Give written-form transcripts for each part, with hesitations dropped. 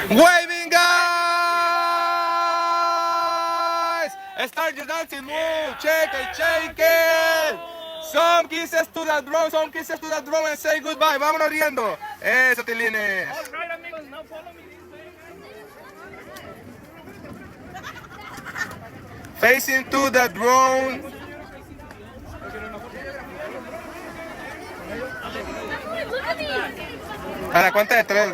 Waving, guys! Start your dancing move. Shake it, shake it. Some kisses to the drone, some kisses to the drone and say goodbye. Vámonos riendo. Eso, Tilines. Facing to the drone. A la cuenta de tres.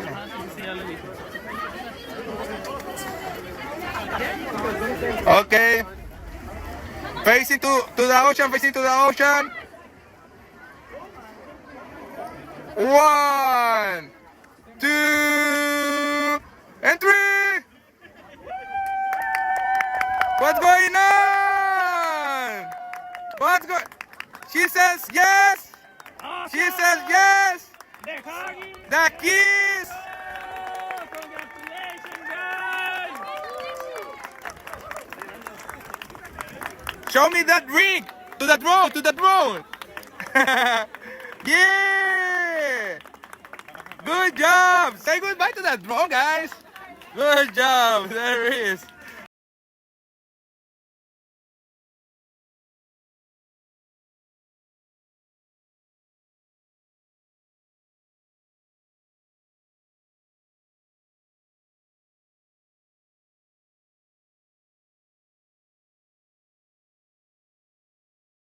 Okay. Facing to the ocean, facing to the ocean. 1, 2, and 3. What's going on? What's going? She says yes. She says yes. The kiss. Congratulations, guys! Show me that ring. To the drone, to the drone. Yeah. Good job. Say goodbye to that drone, guys. Good job. There it is.